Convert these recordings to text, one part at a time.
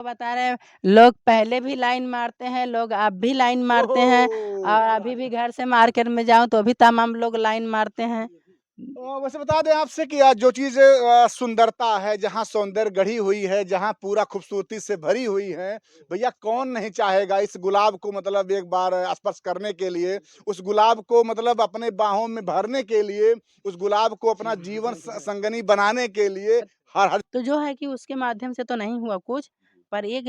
बता रहे हैं, लोग पहले भी लाइन मारते हैं, लोग अब भी लाइन मारते हैं ओहो! और क्या अभी बात भी है। घर से मार्केट में जाऊँ तो भी तमाम लोग लाइन मारते हैं। वैसे बता दें आपसे कि जो चीज़ सुंदरता है, जहाँ सौंदर्य गढ़ी हुई है, जहाँ पूरा खूबसूरती से भरी हुई है, भैया कौन नहीं चाहेगा इस गुलाब को मतलब एक बार स्पर्श करने के लिए, उस गुलाब को मतलब अपने बाहों में भरने के लिए, उस गुलाब को अपना जीवन संगनी बनाने के लिए हर हर तो जो है कि उसके माध्यम से तो नहीं हुआ कुछ, पर एक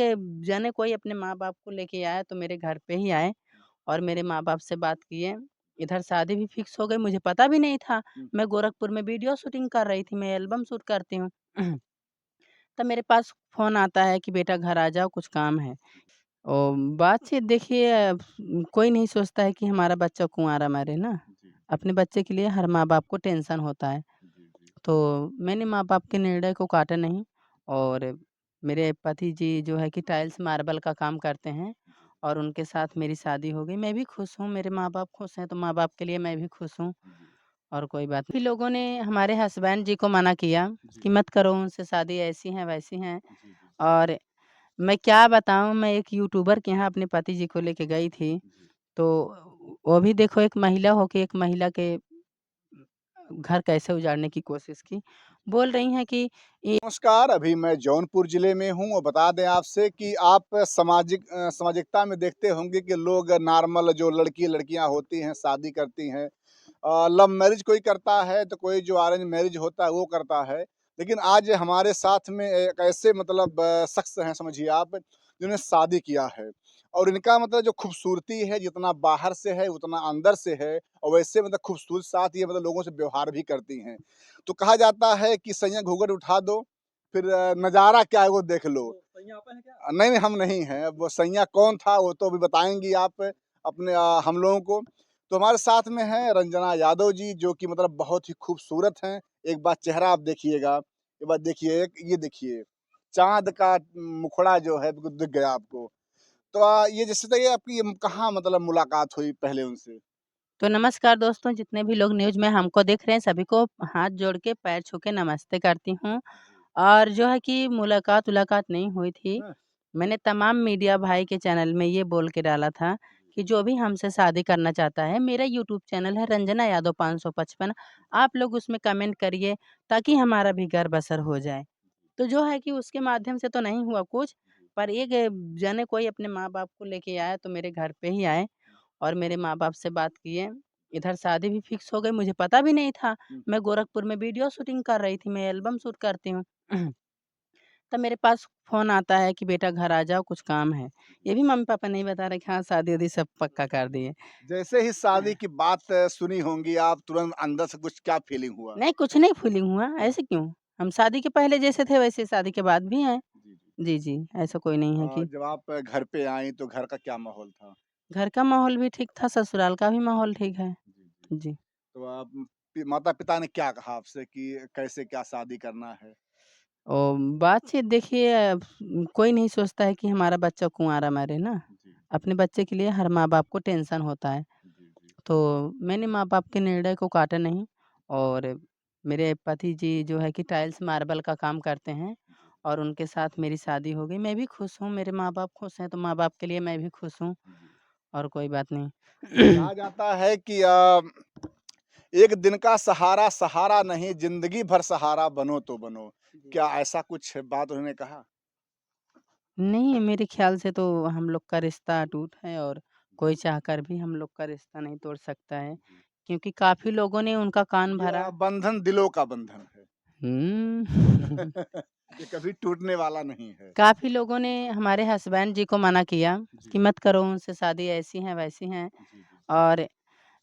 जने कोई अपने माँ-बाप को लेके आया तो मेरे घर पे ही आए और मेरे माँ-बाप से बात किए। इधर शादी भी फिक्स हो गई, मुझे पता भी नहीं था। हुँ, मैं गोरखपुर में वीडियो शूटिंग कर रही थी, मैं एल्बम शूट करती हूँ। तब मेरे पास फ़ोन आता है कि बेटा घर आ जाओ कुछ काम है। बातचीत देखिए कोई नहीं सोचता है कि हमारा बच्चा कुँवारा मरे ना। जी, अपने बच्चे के लिए हर माँ-बाप को टेंशन होता है। जी, जी। तो मैंने माँ-बाप के निर्णय को काटा नहीं और मेरे पति जी जो है कि टाइल्स मार्बल का काम करते हैं और उनके साथ मेरी शादी हो गई। मैं भी खुश हूँ, मेरे माँ-बाप खुश हैं, तो माँ-बाप के लिए मैं भी खुश हूँ और कोई बात नहीं। भी लोगों ने हमारे हस्बैंड जी को मना किया कि मत करो उनसे शादी, ऐसी हैं, वैसी हैं और मैं क्या बताऊँ, मैं एक यूट्यूबर के यहाँ अपने पति जी को लेके गई थी, तो वो भी देखो एक महिला हो के एक महिला के घर कैसे उजाड़ने की कोशिश की। बोल रही हैं कि ये नमस्कार, अभी मैं जौनपुर ज़िले में हूँ और बता दें आपसे कि आप सामाजिकता में देखते होंगे कि लोग नॉर्मल जो लड़की-लड़कियाँ होती हैं, शादी करती हैं। लव मैरिज कोई करता है, तो कोई जो अरेंज मैरिज होता है, वो करता है। लेकिन आज हमारे साथ में एक ऐसे मतलब शख्स हैं समझिए आप, जिन्होंने शादी किया है और इनका मतलब जो खूबसूरती है, जितना बाहर से है, उतना अंदर से है और वैसे मतलब खूबसूरत साथ ये मतलब लोगों से व्यवहार भी करती हैं। तो कहा जाता है कि सैयाँ घूँघट उठा दो, फिर नज़ारा क्या है वो देख लो। नहीं, नहीं हम नहीं हैं, वो सैयाँ कौन था वो तो अभी बताएँगी आप अपने हम लोगों को। तो हमारे साथ में हैं रंजना यादव जी जो कि मतलब बहुत ही खूबसूरत हैं। एक बार चेहरा आप देखिएगा, एक बार देखिए एक ये देखिए, चाँद का मुखड़ा जो है बिल्कुल दिख गया आपको। तो ये जैसे बताइए आपकी ये कहाँ मतलब मुलाकात हुई पहले उनसे? तो नमस्कार दोस्तों, जितने भी लोग न्यूज़ में हमको देख रहे हैं, सभी को हाथ जोड़ के, पैर छू के नमस्ते करती हूँ। और जो है कि मुलाकात-वुलाकात नहीं हुई थी। हाँ, मैंने तमाम मीडिया भाई के चैनल में ये बोल के डाला था कि जो भी हमसे शादी करना चाहता है, मेरा यूट्यूब चैनल है रंजना यादव 555, आप लोग उसमें कमेंट करिए ताकि हमारा भी घर-बसर हो जाए। तो जो है कि उसके माध्यम से तो नहीं हुआ कुछ, पर एक जने कोई अपने माँ-बाप को लेके आया तो मेरे घर पे ही आए और मेरे माँ-बाप से बात किए। इधर शादी भी फिक्स हो गई, मुझे पता भी नहीं था। हुँ। मैं गोरखपुर में वीडियो शूटिंग कर रही थी, मैं एल्बम शूट करती हूँ। तब मेरे पास फ़ोन आता है कि बेटा घर आ जाओ कुछ काम है। ये भी मम्मी-पापा नहीं बता रहे कि हाँ, शादी-वादी सब पक्का कर दिए। जैसे ही शादी की बात सुनी होंगी आप तुरंत अंदर से कुछ क्या फीलिंग हुआ? नहीं, कुछ नहीं फीलिंग हुआ, हाँ। ऐसे क्यों? हम शादी के पहले जैसे थे वैसे शादी के बाद भी हैं। जी, जी। जी, जी, ऐसा कोई नहीं है कि जब आप घर पे आईं तो घर का क्या माहौल था? घर का माहौल भी ठीक था, ससुराल का भी माहौल ठीक है। जी, जी। जी। तो आप माता-पिता ने क्या कहा आपसे कि कैसे क्या शादी करना है? बातचीत देखिए कोई नहीं सोचता है कि हमारा बच्चा कुँवारा मरे ना। जी, अपने बच्चे के लिए हर माँ-बाप को टेंशन होता है। जी, जी। तो मैंने माँ-बाप के निर्णय को काटा नहीं और मेरे पति जी जो है कि टाइल्स मार्बल का काम करते हैं जी, और उनके साथ मेरी शादी हो गई। मैं भी खुश हूँ, मेरे माँ-बाप खुश हैं, तो माँ-बाप के लिए मैं भी खुश हूँ जी। और कोई बात नहीं। कहा जाता है कि एक दिन का सहारा सहारा नहीं, ज़िंदगी भर सहारा बनो तो बनो। जी। क्या ऐसा कुछ बात उन्होंने कहा? नहीं, मेरे ख़्याल से तो हम लोग का रिश्ता अटूट है और जी, कोई चाहकर भी हम लोग का रिश्ता नहीं तोड़ सकता है, जी। क्योंकि काफ़ी लोगों ने उनका कान ये भरा। बंधन दिलों का बंधन है। हुँ। ये कभी टूटने वाला नहीं है। काफ़ी लोगों ने हमारे हस्बैंड जी को मना किया जी, कि मत करो उनसे शादी, ऐसी हैं, वैसी हैं जी, जी, और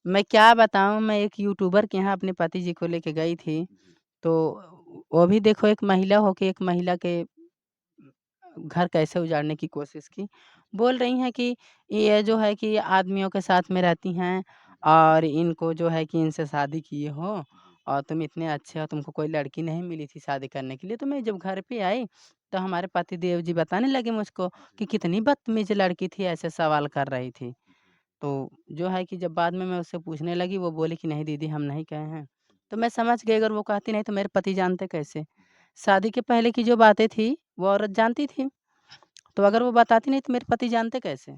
मैं क्या बताऊँ, मैं एक यूट्यूबर के यहाँ अपने पति जी को लेके गई थी, जी, तो वो भी देखो एक महिला हो के एक महिला के घर कैसे उजाड़ने की कोशिश की। बोल रही हैं कि ये जो है कि आदमियों के साथ में रहती हैं और इनको जो है कि इनसे शादी किए हो जी, और तुम इतने अच्छे हो, तुमको कोई लड़की नहीं मिली थी शादी करने के लिए। तो मैं जब घर पे आई, तो हमारे पतिदेव जी बताने लगे मुझको जी, कि कितनी बदतमीज़ लड़की थी, ऐसे सवाल कर रही थी। तो जो है कि जब बाद में मैं उससे पूछने लगी, वो बोली कि नहीं दीदी हम नहीं कहे हैं। तो मैं समझ गई अगर वो कहती नहीं तो मेरे पति जानते कैसे? शादी के पहले की जो बातें थी, वो औरत जानती थी। तो अगर वो बताती नहीं तो मेरे पति जानते कैसे?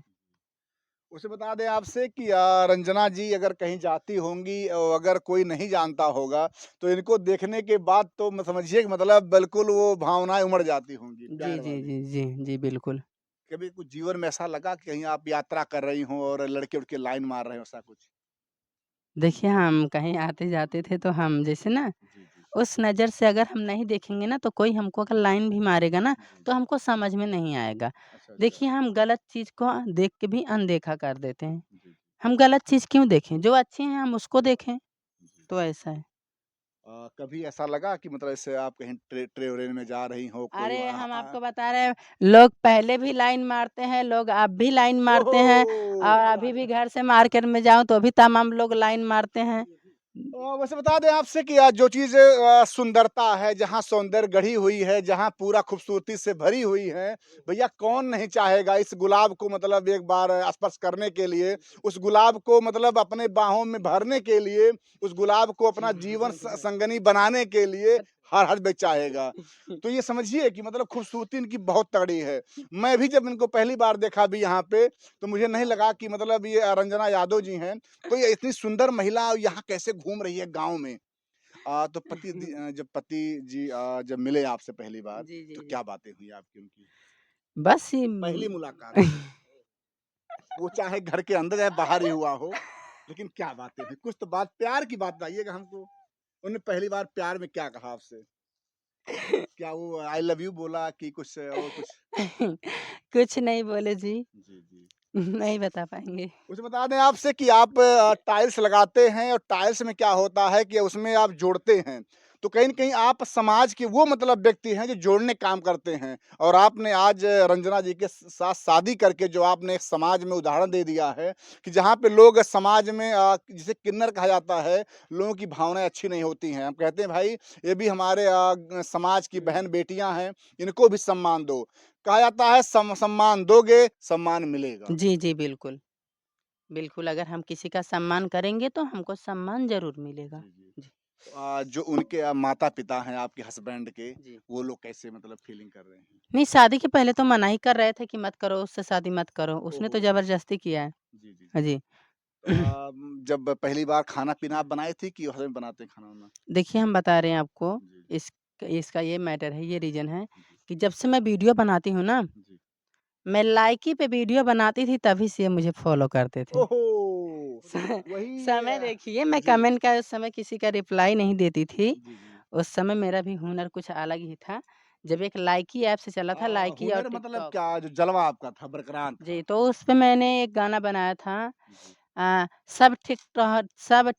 उसे बता दें आपसे कि रंजना जी अगर कहीं जाती होंगी और अगर कोई नहीं जानता होगा, तो इनको देखने के बाद तो म समझिए कि मतलब बिल्कुल वो भावनाएँ उमड़ जाती होंगी, जी, प्यार जी, वाली। जी, जी, जी, बिल्कुल। कभी कुछ जीवन में ऐसा लगा कि कहीं आप यात्रा कर रही हों और लड़के-वड़के लाइन मार रहे हों, ऐसा कुछ? देखिए, हम कहीं आते-जाते थे तो हम जैसे ना जी, जी। उस नज़र से अगर हम नहीं देखेंगे ना तो कोई हमको अगर लाइन भी मारेगा ना जी। तो हमको समझ में नहीं आएगा। अच्छा, अच्छा। देखिए, हम गलत चीज़ को देख के भी अनदेखा कर देते हैं। जी, जी। हम गलत चीज़ क्यों देखें? जो अच्छी है हम उसको देखें, जी। तो ऐसा है। कभी ऐसा लगा कि मतलब ऐसे आप कहीं ट्रेन में जा रही हो, कोई अरे! हम आपको बता रहे हैं, लोग पहले भी लाइन मारते हैं, लोग अब भी लाइन मारते ओहो! हैं और क्या अभी बात भी है! घर से मार्केट में जाऊँ तो भी तमाम लोग लाइन मारते हैं। वैसे बता दें आपसे कि जो चीज़ सुंदरता है, जहाँ सौंदर्य गढ़ी हुई है, जहाँ पूरा खूबसूरती से भरी हुई है, भैया कौन नहीं चाहेगा इस गुलाब को मतलब एक बार स्पर्श करने के लिए, उस गुलाब को मतलब अपने बाहों में भरने के लिए, उस गुलाब को अपना जीवन संगनी बनाने के लिए हर व्यक्ति चाहेगा। तो ये समझिए कि मतलब खूबसूरती इनकी बहुत तगड़ी है। मैं भी जब इनको पहली बार देखा अभी यहाँ पे, तो मुझे नहीं लगा कि मतलब ये रंजना यादव जी हैं। तो ये इतनी सुंदर महिला यहाँ कैसे घूम रही है गाँव में? तो जब पति जी जब मिले आपसे पहली बार, जी, जी, तो जी। क्या बातें हुई आपकी उनकी? बस ही पहली मुलाकात, वो चाहे घर के अंदर या बाहर ही हुआ हो, लेकिन क्या बातें हुई? कुछ तो बात प्यार की बात बताइएगा हमको। उन्होंने पहली बार प्यार में क्या कहा आपसे? क्या वो आई लव यू बोला कि कुछ और कुछ? कुछ नहीं बोले जी, जी, जी। नहीं बता पाएँगे। मुझे बता दें आपसे कि आप टाइल्स लगाते हैं और टाइल्स में क्या होता है कि उसमें आप जोड़ते हैं। तो कहीं न कहीं आप समाज के वो मतलब व्यक्ति हैं जो जोड़ने काम करते हैं और आपने आज रंजना जी के साथ शादी करके जो आपने एक समाज में उदाहरण दे दिया है कि जहाँ पे लोग समाज में जिसे किन्नर कहा जाता है, लोगों की भावनाएँ अच्छी नहीं होती हैं। हम कहते हैं भाई ये भी हमारे समाज की बहन-बेटियाँ हैं, इनको भी सम्मान दो। कहा जाता है सम्मान दोगे, सम्मान मिलेगा। जी, जी, बिल्कुल। बिल्कुल, अगर हम किसी का सम्मान करेंगे तो हमको सम्मान ज़रूर मिलेगा। जी, जी। जी, जो उनके माता-पिता हैं आपके हस्बैंड के, जी। वो लोग कैसे मतलब फीलिंग कर रहे हैं? नहीं, शादी के पहले तो मना ही कर रहे थे कि मत करो, उससे शादी मत करो। उसने ओहो! तो ज़बरदस्ती किया है। जी, जी, हाँ जी। जी। जब पहली बार खाना-पीना आप बनाई थी कि हस्बैंड बनाते हैं खाना-वाना? देखिए, हम बता रहे हैं आपको, जी, इस इसका ये मैटर है, ये रीज़न है जी, कि जब से मैं वीडियो बनाती हूँ ना, जी। मैं लाइकी पे वीडियो बनाती थी तभी से ये मुझे फ़ॉलो करते थे। ओहो! स वही समय देखिए, मैं जी। कमेंट का उस समय किसी का रिप्लाई नहीं देती थी। जी, जी। उस समय मेरा भी हुनर कुछ अलग ही था। जब एक लाइकी ऐप से चला था, लाइकी और हुनर मतलब टिकटॉक। क्या जो जलवा आपका था, बरकरार जी, था? तो उस पे मैंने एक गाना बनाया था, जी। सब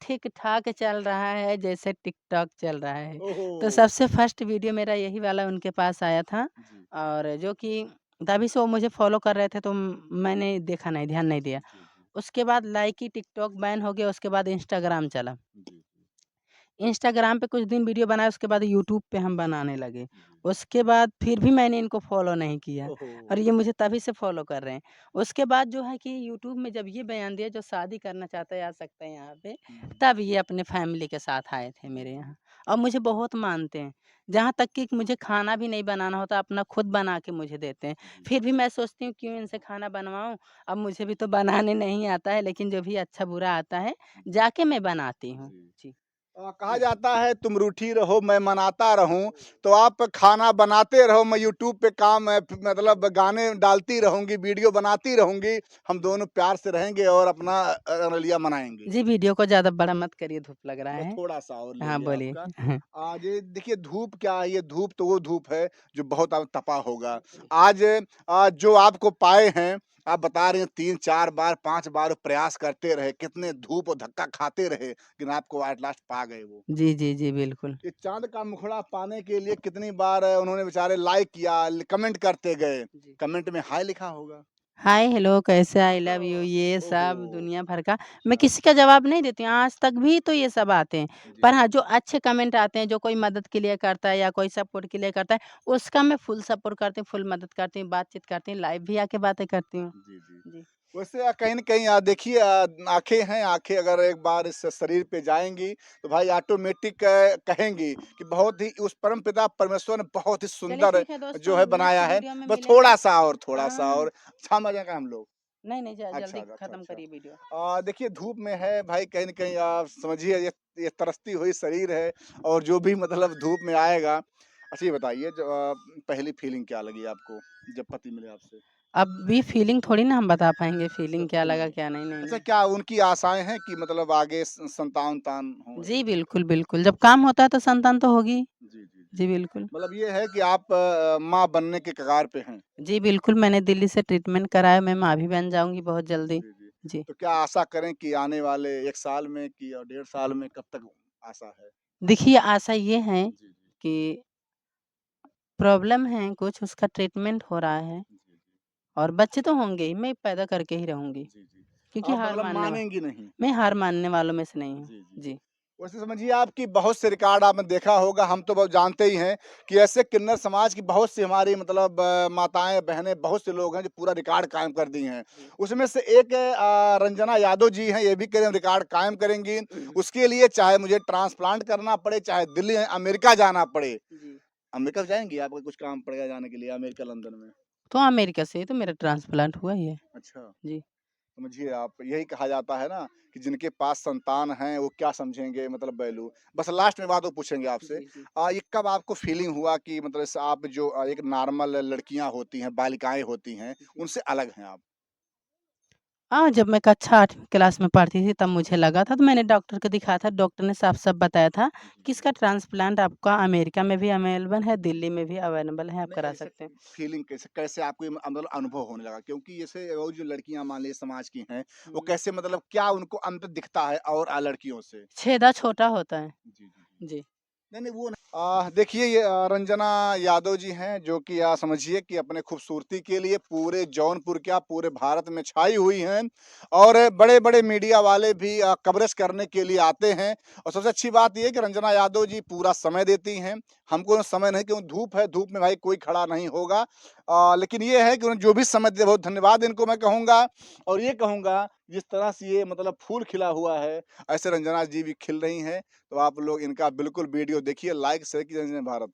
ठीक-ठाक चल रहा है जैसे टिकटॉक चल रहा है। ओहो! तो सबसे फर्स्ट वीडियो मेरा यही वाला उनके पास आया था जी। और जो कि तभी से वो मुझे फ़ॉलो कर रहे थे तो मैंने देखा नहीं, ध्यान नहीं दिया। जी, जी। उसके बाद लाइकी, टिकटॉक बैन हो गया, उसके बाद इंस्टाग्राम चला। जी, जी। इंस्टाग्राम पे कुछ दिन वीडियो बनाए, उसके बाद यूट्यूब पे हम बनाने लगे। जी। उसके बाद फिर भी मैंने इनको फ़ॉलो नहीं किया ओहो! और ये मुझे तभी से फ़ॉलो कर रहे हैं। उसके बाद जो है कि यूट्यूब में जब ये बयान दिया जो शादी करना चाहता है आ सकता है यहाँ पे, हुँ, हुँ। तब ये अपने फैमिली के साथ आए थे जी, मेरे जी। यहाँ और मुझे बहुत मानते हैं। जहाँ तक कि मुझे खाना भी नहीं बनाना होता, अपना खुद बना के मुझे देते हैं। जी। फिर भी मैं सोचती हूँ क्यों इनसे खाना बनवाऊँ? अब मुझे भी तो बनाने नहीं आता है, लेकिन जो भी अच्छा-बुरा आता है, जी, जाके मैं बनाती हूँ। जी। जी। कहा जाता है तुम रूठी रहो मैं मनाता रहूं, तो आप खाना बनाते रहो, मैं यूट्यूब पे काम मतलब गाने डालती रहूंगी, वीडियो बनाती रहूंगी, हम दोनों प्यार से रहेंगे और अपना रलिया मनाएंगे। जी, वीडियो को ज़्यादा बड़ा मत करिए, धूप लग रहा बस है। थोड़ा सा और हाँ, लेंगे बोलिए। आपका। आज ये देखिए धूप क्या है, ये धूप तो वो धूप है जो बहुत तपा होगा। आज जो आपको पाए हैं, आप बता रहे हैं 3-4 बार 5 बार प्रयास करते रहे, कितने धूप और धक्का खाते रहे, लेकिन आपको एट लास्ट पा गए वो। जी, जी, जी, बिल्कुल। ये चाँद का मुखड़ा पाने के लिए कितनी बार उन्होंने बेचारे लाइक किया, कमेंट करते गए। जी। कमेंट में हाय लिखा होगा। हाय, हेलो, कैसे, आई लव यू, ये ओहो! सब दुनिया भर का मैं अच्छा। किसी का जवाब नहीं देती हूँ, आज तक भी तो ये सब आते हैं। जी, पर हाँ, जी। जो अच्छे कमेंट आते हैं, जो कोई मदद के लिए करता है या कोई सपोर्ट के लिए करता है, उसका मैं फुल सपोर्ट करती हूँ, फुल मदद करती हूँ, बातचीत करती हूँ, लाइव भी आके बातें करती हूँ। जी, जी। जी। वैसे कहीं न कहीं देखिए आँखें हैं, आँखें अगर एक बार इस शरीर पे जाएँगी, तो भाई ऑटोमेटिक कहेंगी कि बहुत ही उस परमपिता परमेश्वर ने बहुत ही चलिए सुंदर ठीक है जो दोस्तों, है नेक्स्ट बनाया है। वीडियो में बस मिलेंगे। थोड़ा-सा और थोड़ा-सा हाँ, और समझ जाएँगे हम लोग। नहीं, नहीं अच्छा, जल्दी अच्छा, खत्म अच्छा। करिए वीडियो। देखिए धूप में है भाई कहीं न कहीं समझिए ये तरसती हुई शरीर है और जो भी मतलब धूप में आएगा। अच्छा ये बताइए जो पहली फीलिंग क्या लगी आपको जब पति मिले आपसे? अब ये फीलिंग थोड़ी ना हम बता पाएँगे, अच्छा फीलिंग क्या फीलिंग लगा है। क्या नहीं, नहीं, अच्छा नहीं। क्या उनकी आशाएँ हैं कि मतलब आगे संतान-वंतान हो जी, ऐसे? बिल्कुल, बिल्कुल। जब काम होता है तो संतान तो होगी। जी, जी, जी। जी, बिल्कुल। मतलब ये है कि आप माँ बनने के कगार पे हैं। जी, बिल्कुल मैंने दिल्ली से ट्रीटमेंट कराया, मैं माँ भी बन जाऊँगी बहुत जल्दी। जी, जी। जी। तो क्या आशा करें कि आने वाले 1 साल में कि 1.5 साल में कब तक आशा है? देखिए आशा ये है जी, जी। कि प्रॉब्लम है कुछ, उसका ट्रीटमेंट हो रहा है जी, जी। और बच्चे तो होंगे ही, मैं पैदा करके ही रहूँगी, जी, जी। क्योंकि आप मतलब मानेंगी नहीं? मैं हार मानने वालों में से नहीं हूँ। जी, जी। जी। वैसे समझिए आपकी बहुत से रिकॉर्ड आपने देखा होगा, हम तो बहुत जानते ही हैं कि ऐसे किन्नर समाज की बहुत सी हमारी मतलब माताएँ, बहनें, बहुत से लोग हैं जो पूरा रिकॉर्ड कायम कर दी हैं। जी। उसमें से एक रंजना यादव जी हैं, ये भी कह रही हैं रिकॉर्ड कायम करेंगी। उसके लिए चाहे मुझे ट्रांसप्लांट करना पड़े, चाहे दिल्ली अमेरिका जाना पड़े। जी। अमेरिका जाएँगी? आपको कुछ काम पड़ेगा जाने के लिए अमेरिका, लंदन में? तो अमेरिका से ही तो मेरा ट्रांसप्लांट हुआ ही है। अच्छा। जी। समझिए आप यही कहा जाता है ना कि जिनके पास संतान हैं वो क्या समझेंगे मतलब वैल्यू। बस लास्ट में बात वो पूछेंगे आपसे जी, जी। ये कब आपको फीलिंग हुआ कि मतलब जैसे आप जो एक नॉर्मल लड़कियां होती हैं, बालिकाएं होती हैं, जी। उनसे अलग हैं आप? हाँ, जब मैं कक्षा 8वीं क्लास में पढ़ती थी तब मुझे लगा था, तो मैंने डॉक्टर को दिखाया था, डॉक्टर ने साफ-साफ बताया था जी, कि जी। इसका ट्रांसप्लांट आपका अमेरिका में भी अवेलेबल है, दिल्ली में भी अवेलेबल है, आप नहीं करा ऐसे सकते हैं। फीलिंग कैसे कैसे आपको ये मतलब अनुभव होने लगा? क्योंकि जैसे वो जो लड़कियां मान लीजिए समाज की हैं, वो हुँ। कैसे मतलब क्या उनको अंतर दिखता है और लड़कियों से? छेदा छोटा होता है। जी, जी, जी। जी। नहीं, नहीं वो नहीं देखिए ये रंजना यादव जी हैं जो कि समझिए कि अपने खूबसूरती के लिए पूरे जौनपुर क्या पूरे भारत में छाई हुई हैं और बड़े-बड़े मीडिया वाले भी कवरेज करने के लिए आते हैं और सबसे अच्छी बात ये है कि रंजना यादव जी पूरा समय देती हैं। हमको समय नहीं क्यों धूप है, धूप में भाई कोई खड़ा नहीं होगा। लेकिन ये है कि उन्होंने जो भी समय दिया बहुत धन्यवाद इनको मैं कहूँगा और ये कहूँगा जिस तरह से ये मतलब फूल खिला हुआ है, ऐसे रंजना जी भी खिल रही हैं। तो आप लोग इनका बिल्कुल वीडियो देखिए, लाइक शेयर कीजिए जय भारत।